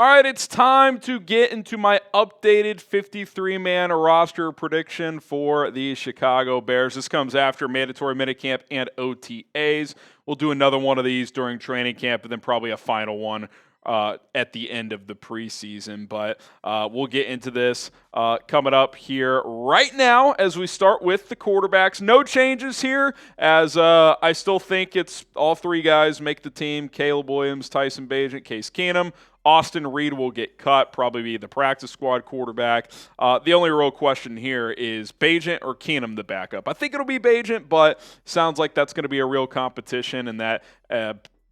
All right, it's time to get into my updated 53-man roster prediction for the Chicago Bears. This comes after mandatory minicamp and OTAs. We'll do another one of these during training camp and then probably a final one at the end of the preseason. But we'll get into this coming up here right now as we start with the quarterbacks. No changes here, as I still think it's all three guys make the team: Caleb Williams, Tyson Bagent, Case Keenum. Austin Reed will get cut, probably be the practice squad quarterback. The only real question here is Bagent or Keenum the backup. I think it'll be Bagent, but sounds like that's going to be a real competition, and that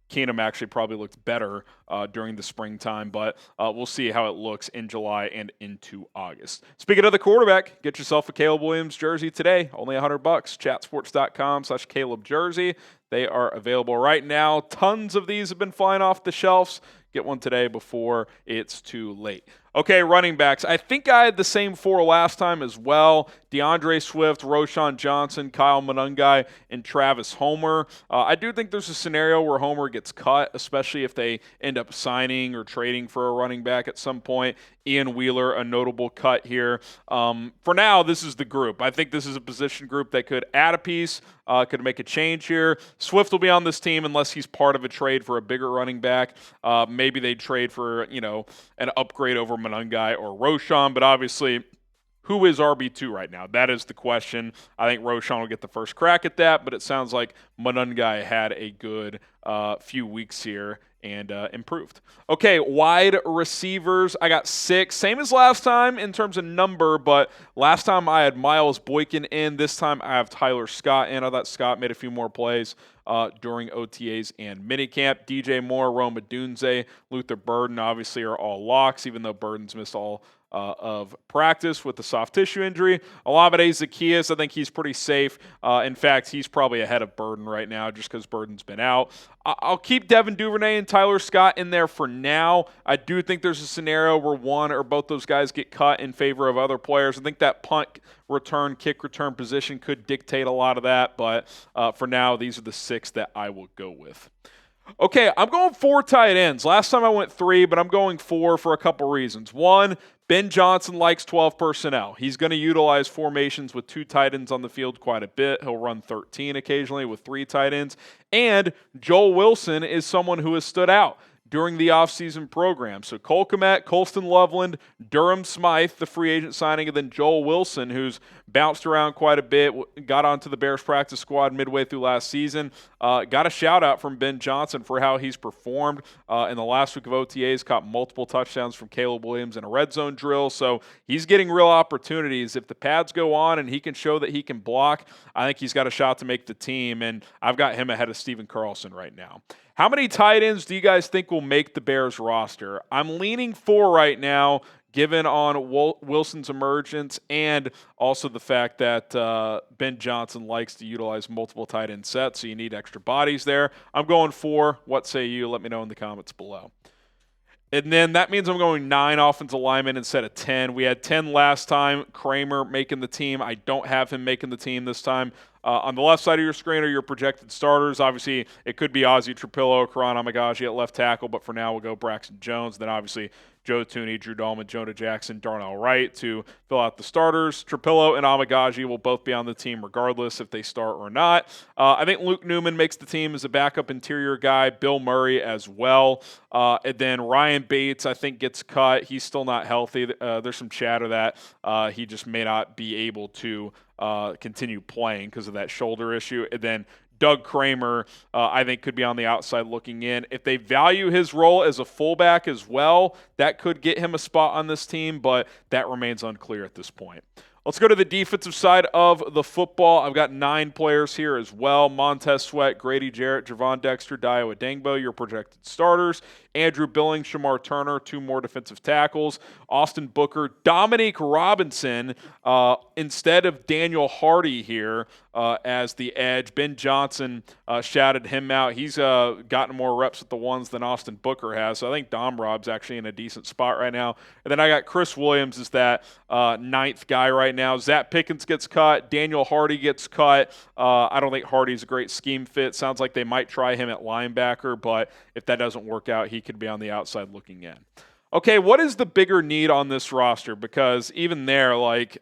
Keenum actually probably looked better during the springtime, but we'll see how it looks in July and into August. Speaking of the quarterback, get yourself a Caleb Williams jersey today. Only $100. Chatsports.com/Caleb jersey. They are available right now. Tons of these have been flying off the shelves. Get one today before it's too late. Okay, running backs. I think I had the same four last time as well. DeAndre Swift, Roschon Johnson, Kyle Monangai, and Travis Homer. I do think there's a scenario where Homer gets cut, especially if they end up signing or trading for a running back at some point. Ian Wheeler, a notable cut here. For now, this is the group. I think this is a position group that could add a piece, could make a change here. Swift will be on this team unless he's part of a trade for a bigger running back. Maybe they trade for, an upgrade over Monangai or Roschon, but obviously, who is RB2 right now? That is the question. I think Roschon will get the first crack at that, but it sounds like Monangai had a good few weeks here and improved. Okay, wide receivers. I got 6. Same as last time in terms of number, but last time I had Miles Boykin in. This time I have Tyler Scott in. I thought Scott made a few more plays during OTAs and minicamp. DJ Moore, Rome Odunze, Luther Burden obviously are all locks, even though Burden's missed all of practice with the soft tissue injury. Olamide Zaccheaus, I think he's pretty safe. In fact, he's probably ahead of Burden right now just because Burden's been out. I'll keep Devin Duvernay and Tyler Scott in there for now. I do think there's a scenario where one or both those guys get cut in favor of other players. I think that punt return, kick return position could dictate a lot of that, but for now, these are the 6 that I will go with. Okay, I'm going 4 tight ends. Last time I went 3, but I'm going 4 for a couple reasons. One, Ben Johnson likes 12 personnel. He's going to utilize formations with 2 tight ends on the field quite a bit. He'll run 13 occasionally with 3 tight ends. And Joel Wilson is someone who has stood out during the offseason program. So Kmet, Colston Loveland, Durham Smythe, the free agent signing, and then Joel Wilson, who's bounced around quite a bit, got onto the Bears practice squad midway through last season. Got a shout-out from Ben Johnson for how he's performed in the last week of OTAs, caught multiple touchdowns from Caleb Williams in a red zone drill. So he's getting real opportunities. If the pads go on and he can show that he can block, I think he's got a shot to make the team, and I've got him ahead of Steven Carlson right now. How many tight ends do you guys think will make the Bears roster? I'm leaning 4 right now, given on Wilson's emergence and also the fact that Ben Johnson likes to utilize multiple tight end sets, so you need extra bodies there. I'm going 4. What say you? Let me know in the comments below. And then that means I'm going 9 offensive linemen instead of 10. We had 10 last time. Kramer making the team. I don't have him making the team this time. On the left side of your screen are your projected starters. Obviously, it could be Ozzie Trapillo, Karan Amagaji at left tackle, but for now we'll go Braxton Jones. Then obviously Joe Thuney, Drew Dahlman, Jonah Jackson, Darnell Wright to fill out the starters. Trapillo and Amagaji will both be on the team regardless if they start or not. I think Luke Newman makes the team as a backup interior guy. Bill Murray as well. And then Ryan Bates, I think, gets cut. He's still not healthy. There's some chatter that he just may not be able to continue playing because of that shoulder issue. And then Doug Kramer, I think, could be on the outside looking in. If they value his role as a fullback as well, that could get him a spot on this team, but that remains unclear at this point. Let's go to the defensive side of the football. I've got 9 players here as well. Montez Sweat, Grady Jarrett, Javon Dexter, Dio Adengbo, your projected starters. Andrew Billings, Shamar Turner, 2 more defensive tackles. Austin Booker, Dominique Robinson, instead of Daniel Hardy here as the edge. Ben Johnson shouted him out. He's gotten more reps at the ones than Austin Booker has, so I think Dom Rob's actually in a decent spot right now. And then I got Chris Williams as that 9th guy right now. Zach Pickens gets cut. Daniel Hardy gets cut. I don't think Hardy's a great scheme fit. Sounds like they might try him at linebacker, but if that doesn't work out, he could be on the outside looking in. Okay, what is the bigger need on this roster? Because even there, like,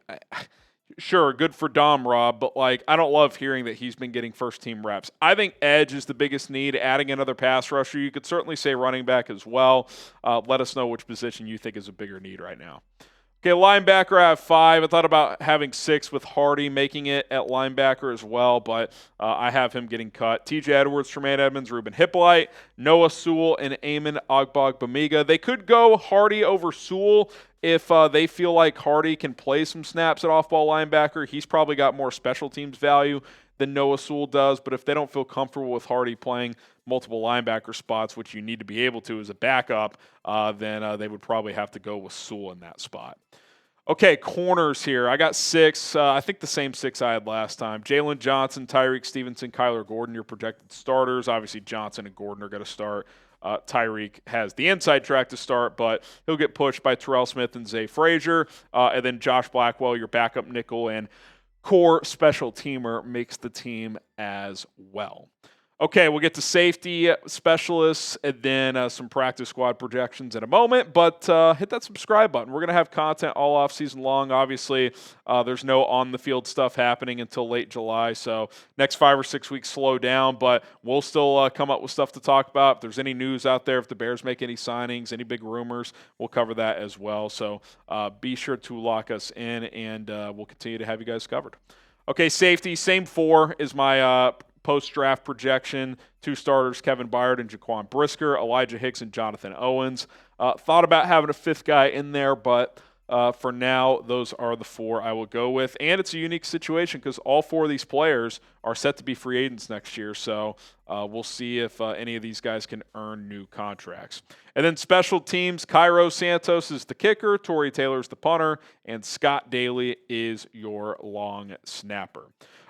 sure, good for Dom Rob, but like, I don't love hearing that he's been getting first team reps. I think edge is the biggest need. Adding another pass rusher, you could certainly say running back as well. Let us know which position you think is a bigger need right now. Okay, linebacker, I have 5. I thought about having 6 with Hardy making it at linebacker as well, but I have him getting cut. TJ Edwards, Tremaine Edmonds, Ruben Hippolyte, Noah Sewell, and Eamon Ogbongbemiga. They could go Hardy over Sewell if they feel like Hardy can play some snaps at off-ball linebacker. He's probably got more special teams value than Noah Sewell does, but if they don't feel comfortable with Hardy playing multiple linebacker spots, which you need to be able to as a backup, then they would probably have to go with Sewell in that spot. Okay, corners here. I got 6. I think the same 6 I had last time. Jalen Johnson, Tyreek Stevenson, Kyler Gordon, your projected starters. Obviously, Johnson and Gordon are going to start. Tyreek has the inside track to start, but he'll get pushed by Terrell Smith and Zay Frazier. And then Josh Blackwell, your backup nickel and core special teamer, makes the team as well. Okay, we'll get to safety specialists and then some practice squad projections in a moment, but hit that subscribe button. We're going to have content all off season long. Obviously, there's no on-the-field stuff happening until late July, so next 5 or 6 weeks slow down, but we'll still come up with stuff to talk about. If there's any news out there, if the Bears make any signings, any big rumors, we'll cover that as well. So be sure to lock us in, and we'll continue to have you guys covered. Okay, safety, same 4 is my post-draft projection. 2 starters, Kevin Byard and Jaquan Brisker, Elijah Hicks and Jonathan Owens. Thought about having a 5th guy in there, but for now, those are the 4 I will go with. And it's a unique situation because all 4 of these players are set to be free agents next year, so we'll see if any of these guys can earn new contracts. And then special teams, Cairo Santos is the kicker, Torrey Taylor's the punter, and Scott Daly is your long snapper.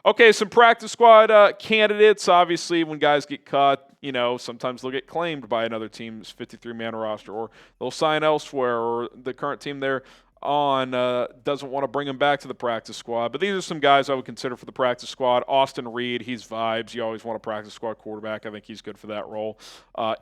Okay, some practice squad candidates. Obviously, when guys get cut, sometimes they'll get claimed by another team's 53-man roster, or they'll sign elsewhere, or the current team they're on doesn't want to bring him back to the practice squad. But these are some guys I would consider for the practice squad. Austin Reed, he's vibes. You always want a practice squad quarterback. I think he's good for that role.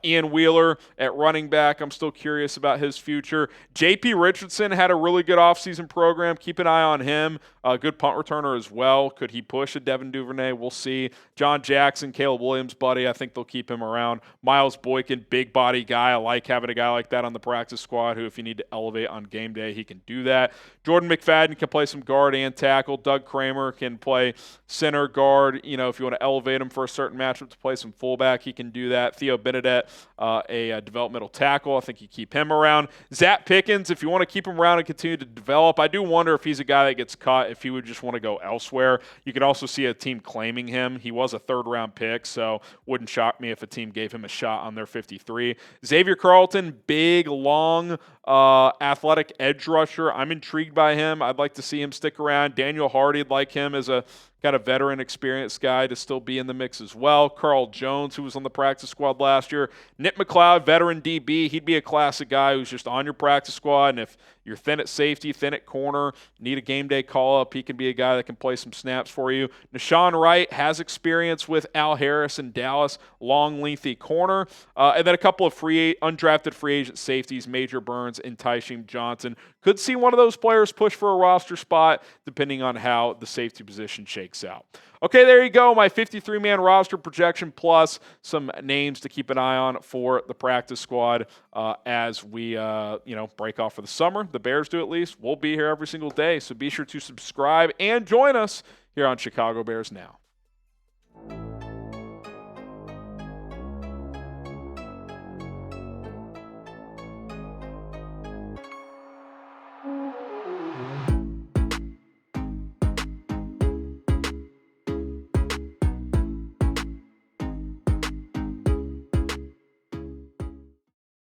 Ian Wheeler at running back, I'm still curious about his future. J.P. Richardson had a really good offseason program. Keep an eye on him. A good punt returner as well. Could he push a Devin Duvernay? We'll see. John Jackson, Caleb Williams, buddy. I think they'll keep him around. Miles Boykin, big body guy. I like having a guy like that on the practice squad who, if you need to elevate on game day, he can do that. Jordan McFadden can play some guard and tackle. Doug Kramer can play center guard. If you want to elevate him for a certain matchup to play some fullback, he can do that. Theo Benedet, a developmental tackle. I think you keep him around. Zach Pickens, if you want to keep him around and continue to develop, I do wonder if he's a guy that gets cut, if he would just want to go elsewhere. You could also see a team claiming him. He was a 3rd-round pick, so wouldn't shock me if a team gave him a shot on their 53. Xavier Carlton, big, long, athletic edge rusher. I'm intrigued by him. I'd like to see him stick around. Daniel Hardy, I'd like him as a kind of veteran, experienced guy to still be in the mix as well. Carl Jones, who was on the practice squad last year. Nick McLeod, veteran DB. He'd be a classic guy who's just on your practice squad, and if you're thin at safety, thin at corner, need a game day call-up, he can be a guy that can play some snaps for you. Nashawn Wright has experience with Al Harris in Dallas, long, lengthy corner. And then a couple of undrafted free agent safeties, Major Burns and Tyson Johnson. Could see one of those players push for a roster spot, depending on how the safety position shakes out. Okay, there you go. My 53-man roster projection plus some names to keep an eye on for the practice squad as we, break off for the summer. The Bears do at least. We'll be here every single day, so be sure to subscribe and join us here on Chicago Bears Now.